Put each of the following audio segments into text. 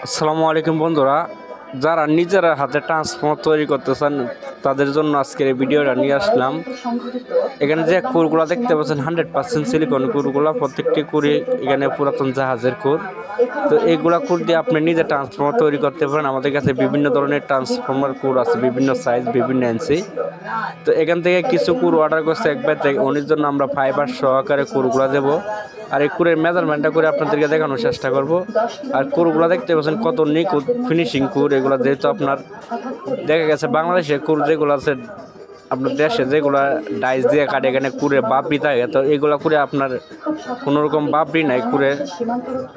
আসসালামু আলাইকুম বন্ধুরা, যারা নিজেরা হাতে ট্রান্সফর্মার তৈরি করতে চান তাদের জন্য আজকের এই ভিডিওটা নিয়ে আসলাম। এখানে যে কুরগুলা দেখতে পাচ্ছেন 100% সিলিকন কুরগুলা, প্রত্যেকটি কুরি এখানে পুরাতন জাহাজের কুর। তো এইগুলা কুর দিয়ে আপনি নিজে ট্রান্সফর্মার তৈরি করতে পারেন। আমাদের কাছে বিভিন্ন ধরনের ট্রান্সফর্মার কুর আছে, বিভিন্ন সাইজ, বিভিন্ন এনসি। তো এখান থেকে কিছু কুর অর্ডার করছে একবার থেকে, উনির জন্য আমরা ফাইবার সহকারে কুরগুলা দেবো। আর এই কুরের মেজারমেন্টটা করে আপনাদেরকে দেখানোর চেষ্টা করব। আর কুরগুলা দেখতে পাচ্ছেন কত নিখুঁত ফিনিশিং কুর এগুলো, যেহেতু আপনার দেখা গেছে বাংলাদেশে কুর যেগুলো আছে আপনার দেশে যেগুলো ডাইস দিয়ে কাটে, এখানে কুরে বাপড়ি থাকে, তো এগুলো করে আপনার কোনো রকম বাপড়ি নাই, কুরে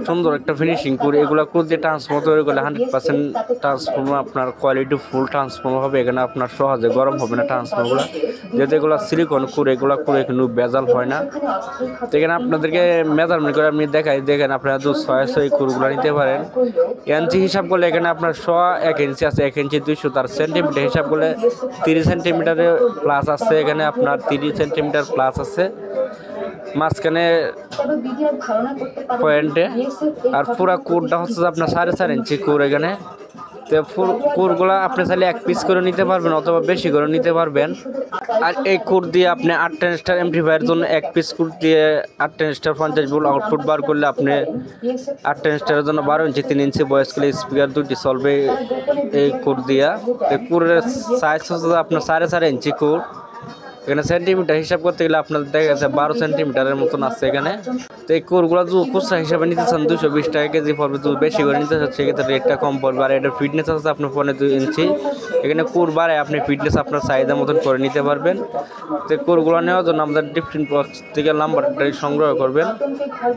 সুন্দর একটা ফিনিশিং কুর। এগুলো কুর দিয়ে ট্রান্সফর্মার তৈরি করলে 100% ট্রান্সফর্মার আপনার কোয়ালিটি ফুল ট্রান্সফর্মার হবে। এখানে আপনার সহজে গরম হবে না ট্রান্সফর্মারগুলো, যেহেতু এগুলো সিলিকন কুর, এগুলো কুরে কিন্তু বেজাল হয় না। তো এখানে আপনাদেরকে মেজারমেন্ট করে আমি দেখাই, দেখেন আপনারা 200 এই কুরগুলো নিতে পারেন। ইঞ্চি হিসাব করলে এখানে আপনার 1 ইঞ্চি আছে, 1 ইঞ্চি 200, তার সেন্টিমিটার হিসাব করলে 30 সেন্টিমিটারে প্লাস আছে। এখানে আপনার 30 সেন্টিমিটার প্লাস আছে মাঝখানে পয়েন্টে। আর পুরা কুরটা হচ্ছে আপনার 4.5 ইঞ্চি কুর এখানে। তো কুরগুলা আপনি চাইলে 1 পিস করে নিতে পারবেন অথবা বেশি করে নিতে পারবেন। আর এই কুর দিয়ে আপনি 8 ট্রানজিস্টর এমপ্লিফায়ারের জন্য 1 পিস কুর দিয়ে 8 ট্রানজিস্টর 50 ভোল্ট আউটপুট বার করলে আপনি 8 ট্রানজিস্টরের জন্য 12 ইঞ্চি 3 ইঞ্চি ভয়েস ক্লিপ স্পিকার দুটি চলবে এই কুর দিয়া। তো কুরের সাইজ হচ্ছে আপনার 4.5 ইঞ্চি কুর। এখানে সেন্টিমিটার হিসাব করতে গেলে আপনাদের দেখা গেছে 12 সেন্টিমিটারের মতন আছে এখানে। তো এই কুরগুলো যদি খুচরা হিসাবে নিতে চান 220 টাকা কেজি পড়বে, যদি বেশি করে নিতে চান সেক্ষেত্রে রেটটা কম পড়বে। আর এটার ফিটনেস আছে আপনার 2 ইঞ্চি। এখানে কুর বাড়ায় আপনি ফিটনেস আপনার চাহিদা মতন করে নিতে পারবেন। তো কুরগুলো নেওয়ার জন্য আমাদের ডিফারেন্ট বক্স থেকে নাম্বারটা সংগ্রহ করবেন।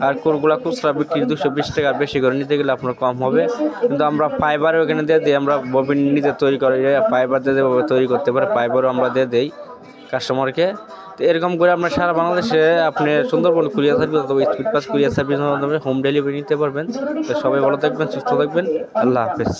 আর কুরগুলো খুচরা বিক্রি 220 টাকা, বেশি করে নিতে গেলে আপনার কম হবে। কিন্তু আমরা ফাইবারও এখানে দিয়ে দিই, আমরা ববিন নিজে তৈরি করে ফাইবার দিয়ে তৈরি করতে পারে, ফাইবারও আমরা দিয়ে দিই কাস্টমারকে। তো এরকম করে আপনার সারা বাংলাদেশে আপনি সুন্দরবন কুরিয়ার সার্ভিস অথবা স্পিড পাস কুরিয়ার সার্ভিসের মাধ্যমে হোম ডেলিভারি নিতে পারবেন। তো সবাই ভালো থাকবেন, সুস্থ থাকবেন, আল্লাহ হাফেজ।